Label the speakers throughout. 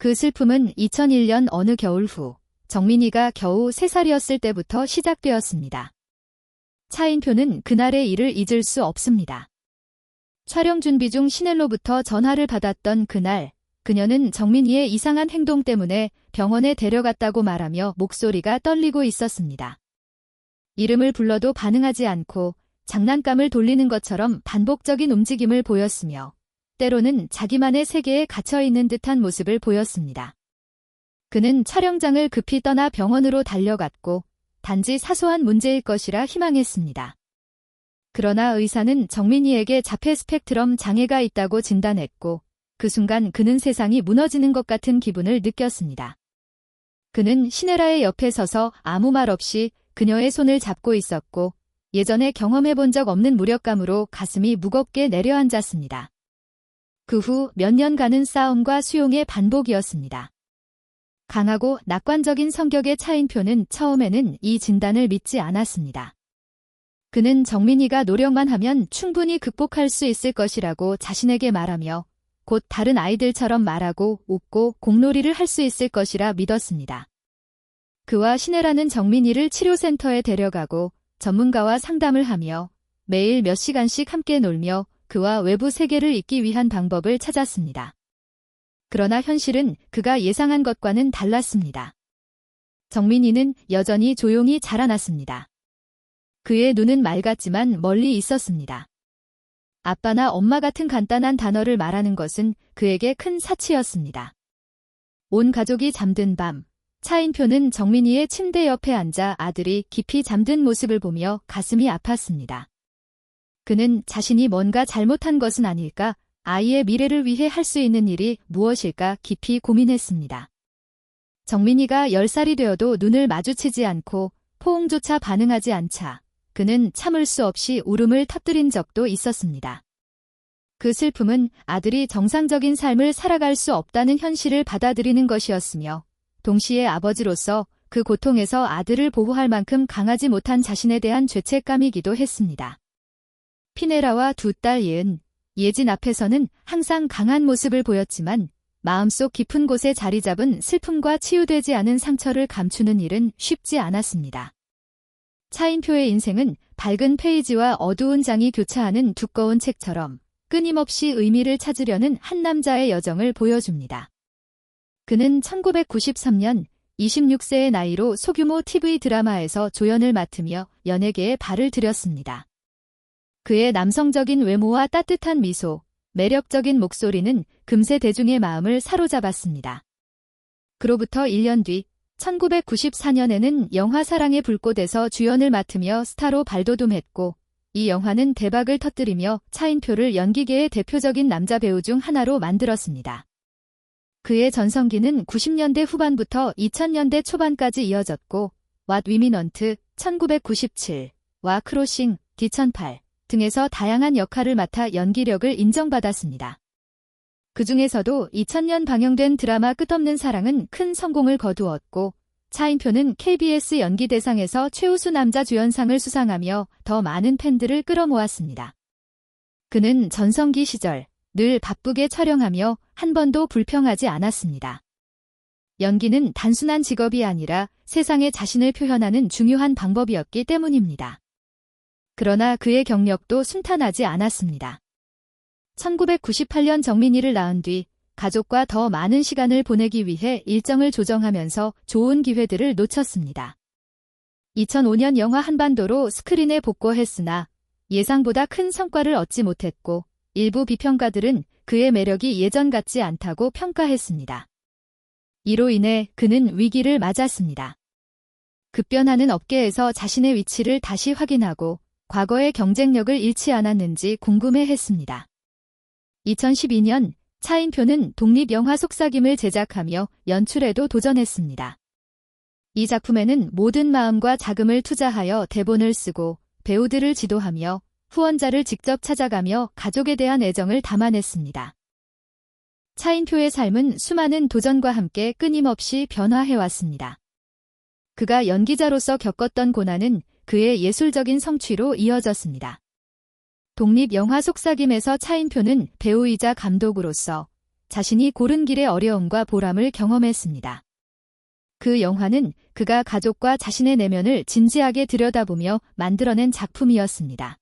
Speaker 1: 그 슬픔은 2001년 어느 겨울 후 정민이가 겨우 3살이었을 때부터 시작되었습니다. 차인표는 그날의 일을 잊을 수 없습니다. 촬영 준비 중 신엘로부터 전화를 받았던 그날, 그녀는 정민이의 이상한 행동 때문에 병원에 데려갔다고 말하며 목소리가 떨리고 있었습니다. 이름을 불러도 반응하지 않고 장난감을 돌리는 것처럼 반복적인 움직임을 보였으며 때로는 자기만의 세계에 갇혀있는 듯한 모습을 보였습니다. 그는 촬영장을 급히 떠나 병원으로 달려갔고 단지 사소한 문제일 것이라 희망했습니다. 그러나 의사는 정민이에게 자폐 스펙트럼 장애가 있다고 진단했고 그 순간 그는 세상이 무너지는 것 같은 기분을 느꼈습니다. 그는 신혜라의 옆에 서서 아무 말 없이 그녀의 손을 잡고 있었고 예전에 경험해본 적 없는 무력감으로 가슴이 무겁게 내려앉았습니다. 그 후 몇 년간은 싸움과 수용의 반복이었습니다. 강하고 낙관적인 성격의 차인표는 처음에는 이 진단을 믿지 않았습니다. 그는 정민이가 노력만 하면 충분히 극복할 수 있을 것이라고 자신에게 말하며 곧 다른 아이들처럼 말하고 웃고 공놀이를 할 수 있을 것이라 믿었습니다. 그와 신혜라는 정민이를 치료센터에 데려가고 전문가와 상담을 하며 매일 몇 시간씩 함께 놀며 그와 외부 세계를 잊기 위한 방법을 찾았습니다. 그러나 현실은 그가 예상한 것과는 달랐습니다. 정민이는 여전히 조용히 자라났습니다. 그의 눈은 맑았지만 멀리 있었습니다. 아빠나 엄마 같은 간단한 단어를 말하는 것은 그에게 큰 사치였습니다. 온 가족이 잠든 밤, 차인표는 정민이의 침대 옆에 앉아 아들이 깊이 잠든 모습을 보며 가슴이 아팠습니다. 그는 자신이 뭔가 잘못한 것은 아닐까, 아이의 미래를 위해 할 수 있는 일이 무엇일까 깊이 고민했습니다. 정민이가 10살이 되어도 눈을 마주치지 않고 포옹조차 반응하지 않자 그는 참을 수 없이 울음을 터뜨린 적도 있었습니다. 그 슬픔은 아들이 정상적인 삶을 살아갈 수 없다는 현실을 받아들이는 것이었으며 동시에 아버지로서 그 고통에서 아들을 보호할 만큼 강하지 못한 자신에 대한 죄책감이기도 했습니다. 피네라와 두 딸 예진 앞에서는 항상 강한 모습을 보였지만 마음속 깊은 곳에 자리 잡은 슬픔과 치유되지 않은 상처를 감추는 일은 쉽지 않았습니다. 차인표의 인생은 밝은 페이지와 어두운 장이 교차하는 두꺼운 책처럼 끊임없이 의미를 찾으려는 한 남자의 여정을 보여줍니다. 그는 1993년 26세의 나이로 소규모 TV 드라마에서 조연을 맡으며 연예계에 발을 들였습니다. 그의 남성적인 외모와 따뜻한 미소, 매력적인 목소리는 금세 대중의 마음을 사로잡았습니다. 그로부터 1년 뒤 1994년에는 영화 사랑의 불꽃에서 주연을 맡으며 스타로 발돋움했고 이 영화는 대박을 터뜨리며 차인표를 연기계의 대표적인 남자 배우 중 하나로 만들었습니다. 그의 전성기는 90년대 후반부터 2000년대 초반까지 이어졌고 왓 위미넌트 1997와 크로싱 D1008 등에서 다양한 역할을 맡아 연기력을 인정받았습니다. 그 중에서도 2000년 방영된 드라마 끝없는 사랑은 큰 성공을 거두었고 차인표는 KBS 연기대상에서 최우수 남자 주연상을 수상하며 더 많은 팬들을 끌어모았습니다. 그는 전성기 시절 늘 바쁘게 촬영하며 한 번도 불평하지 않았습니다. 연기는 단순한 직업이 아니라 세상에 자신을 표현하는 중요한 방법이었기 때문입니다. 그러나 그의 경력도 순탄하지 않았습니다. 1998년 정민이를 낳은 뒤 가족과 더 많은 시간을 보내기 위해 일정을 조정하면서 좋은 기회들을 놓쳤습니다. 2005년 영화 한반도로 스크린에 복귀했으나 예상보다 큰 성과를 얻지 못했고 일부 비평가들은 그의 매력이 예전 같지 않다고 평가했습니다. 이로 인해 그는 위기를 맞았습니다. 급변하는 업계에서 자신의 위치를 다시 확인하고 과거의 경쟁력을 잃지 않았는지 궁금해했습니다. 2012년 차인표는 독립영화 속삭임을 제작하며 연출에도 도전했습니다. 이 작품에는 모든 마음과 자금을 투자하여 대본을 쓰고 배우들을 지도하며 후원자를 직접 찾아가며 가족에 대한 애정을 담아냈습니다. 차인표의 삶은 수많은 도전과 함께 끊임없이 변화해왔습니다. 그가 연기자로서 겪었던 고난은 그의 예술적인 성취로 이어졌습니다. 독립영화 속삭임에서 차인표는 배우이자 감독으로서 자신이 고른 길의 어려움과 보람을 경험했습니다. 그 영화는 그가 가족과 자신의 내면을 진지하게 들여다보며 만들어낸 작품이었습니다.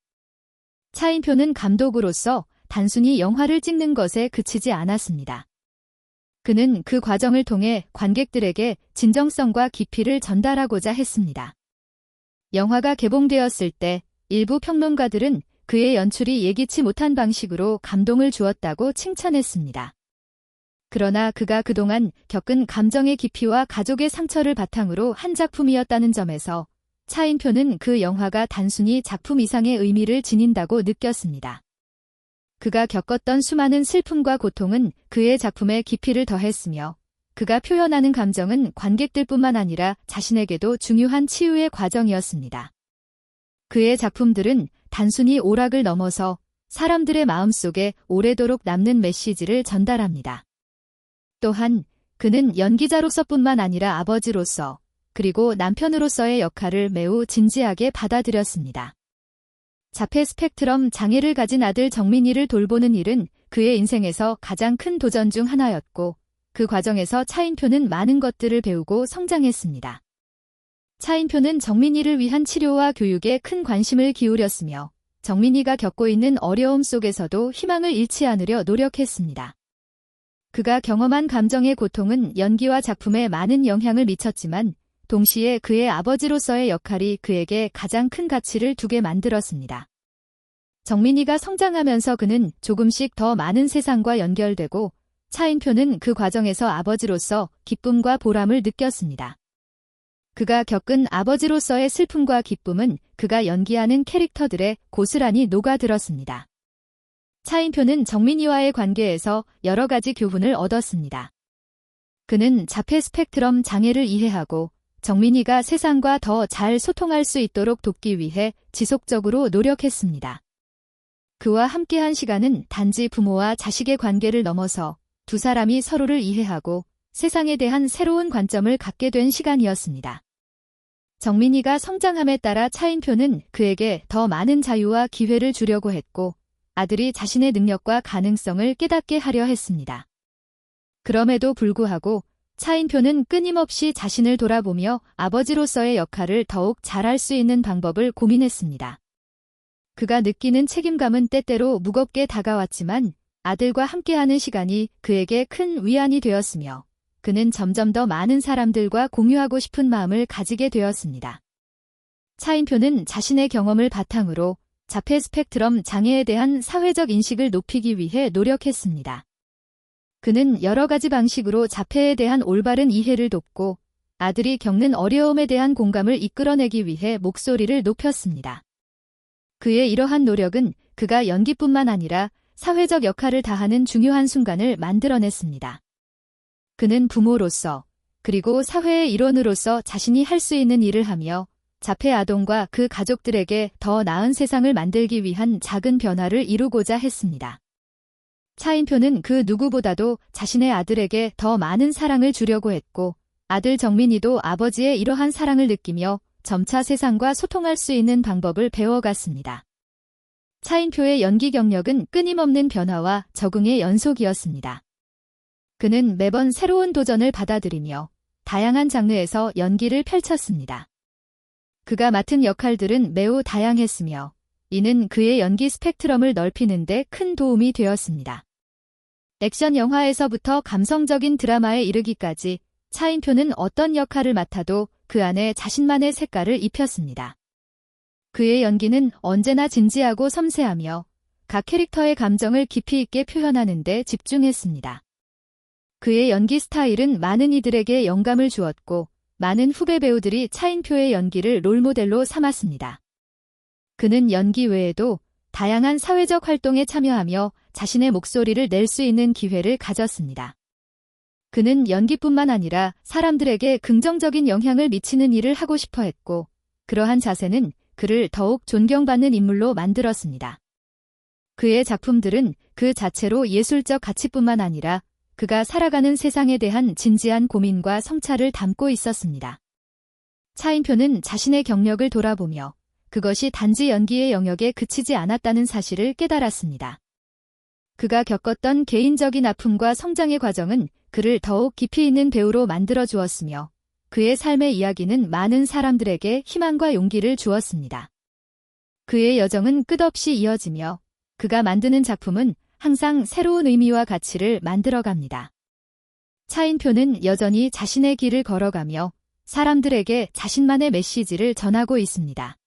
Speaker 1: 차인표는 감독으로서 단순히 영화를 찍는 것에 그치지 않았습니다. 그는 그 과정을 통해 관객들에게 진정성과 깊이를 전달하고자 했습니다. 영화가 개봉되었을 때 일부 평론가들은 그의 연출이 예기치 못한 방식으로 감동을 주었다고 칭찬했습니다. 그러나 그가 그동안 겪은 감정의 깊이와 가족의 상처를 바탕으로 한 작품이었다는 점에서 차인표는 그 영화가 단순히 작품 이상의 의미를 지닌다고 느꼈습니다. 그가 겪었던 수많은 슬픔과 고통은 그의 작품에 깊이를 더했으며 그가 표현하는 감정은 관객들뿐만 아니라 자신에게도 중요한 치유의 과정이었습니다. 그의 작품들은 단순히 오락을 넘어서 사람들의 마음속에 오래도록 남는 메시지를 전달합니다. 또한 그는 연기자로서뿐만 아니라 아버지로서 그리고 남편으로서의 역할을 매우 진지하게 받아들였습니다. 자폐 스펙트럼 장애를 가진 아들 정민이를 돌보는 일은 그의 인생에서 가장 큰 도전 중 하나였고 그 과정에서 차인표는 많은 것들을 배우고 성장했습니다. 차인표는 정민이를 위한 치료와 교육에 큰 관심을 기울였으며 정민이가 겪고 있는 어려움 속에서도 희망을 잃지 않으려 노력했습니다. 그가 경험한 감정의 고통은 연기와 작품에 많은 영향을 미쳤지만 동시에 그의 아버지로서의 역할이 그에게 가장 큰 가치를 두게 만들었습니다. 정민이가 성장하면서 그는 조금씩 더 많은 세상과 연결되고 차인표는 그 과정에서 아버지로서 기쁨과 보람을 느꼈습니다. 그가 겪은 아버지로서의 슬픔과 기쁨은 그가 연기하는 캐릭터들에 고스란히 녹아들었습니다. 차인표는 정민이와의 관계에서 여러 가지 교훈을 얻었습니다. 그는 자폐 스펙트럼 장애를 이해하고 정민이가 세상과 더 잘 소통할 수 있도록 돕기 위해 지속적으로 노력했습니다. 그와 함께한 시간은 단지 부모와 자식의 관계를 넘어서 두 사람이 서로를 이해하고 세상에 대한 새로운 관점을 갖게 된 시간이었습니다. 정민이가 성장함에 따라 차인표는 그에게 더 많은 자유와 기회를 주려고 했고 아들이 자신의 능력과 가능성을 깨닫게 하려 했습니다. 그럼에도 불구하고 차인표는 끊임없이 자신을 돌아보며 아버지로서의 역할을 더욱 잘할 수 있는 방법을 고민했습니다. 그가 느끼는 책임감은 때때로 무겁게 다가왔지만 아들과 함께하는 시간이 그에게 큰 위안이 되었으며 그는 점점 더 많은 사람들과 공유하고 싶은 마음을 가지게 되었습니다. 차인표는 자신의 경험을 바탕으로 자폐 스펙트럼 장애에 대한 사회적 인식을 높이기 위해 노력했습니다. 그는 여러 가지 방식으로 자폐에 대한 올바른 이해를 돕고 아들이 겪는 어려움에 대한 공감을 이끌어내기 위해 목소리를 높였습니다. 그의 이러한 노력은 그가 연기뿐만 아니라 사회적 역할을 다하는 중요한 순간을 만들어냈습니다. 그는 부모로서 그리고 사회의 일원으로서 자신이 할 수 있는 일을 하며 자폐 아동과 그 가족들에게 더 나은 세상을 만들기 위한 작은 변화를 이루고자 했습니다. 차인표는 그 누구보다도 자신의 아들에게 더 많은 사랑을 주려고 했고 아들 정민이도 아버지의 이러한 사랑을 느끼며 점차 세상과 소통할 수 있는 방법을 배워갔습니다. 차인표의 연기 경력은 끊임없는 변화와 적응의 연속이었습니다. 그는 매번 새로운 도전을 받아들이며 다양한 장르에서 연기를 펼쳤습니다. 그가 맡은 역할들은 매우 다양했으며 이는 그의 연기 스펙트럼을 넓히는 데 큰 도움이 되었습니다. 액션 영화에서부터 감성적인 드라마에 이르기까지 차인표는 어떤 역할을 맡아도 그 안에 자신만의 색깔을 입혔습니다. 그의 연기는 언제나 진지하고 섬세하며 각 캐릭터의 감정을 깊이 있게 표현하는 데 집중했습니다. 그의 연기 스타일은 많은 이들에게 영감을 주었고 많은 후배 배우들이 차인표의 연기를 롤모델로 삼았습니다. 그는 연기 외에도 다양한 사회적 활동에 참여하며 자신의 목소리를 낼 수 있는 기회를 가졌습니다. 그는 연기뿐만 아니라 사람들에게 긍정적인 영향을 미치는 일을 하고 싶어 했고 그러한 자세는 그를 더욱 존경받는 인물로 만들었습니다. 그의 작품들은 그 자체로 예술적 가치뿐만 아니라 그가 살아가는 세상에 대한 진지한 고민과 성찰을 담고 있었습니다. 차인표는 자신의 경력을 돌아보며 그것이 단지 연기의 영역에 그치지 않았다는 사실을 깨달았습니다. 그가 겪었던 개인적인 아픔과 성장의 과정은 그를 더욱 깊이 있는 배우로 만들어 주었으며 그의 삶의 이야기는 많은 사람들에게 희망과 용기를 주었습니다. 그의 여정은 끝없이 이어지며 그가 만드는 작품은 항상 새로운 의미와 가치를 만들어갑니다. 차인표는 여전히 자신의 길을 걸어가며 사람들에게 자신만의 메시지를 전하고 있습니다.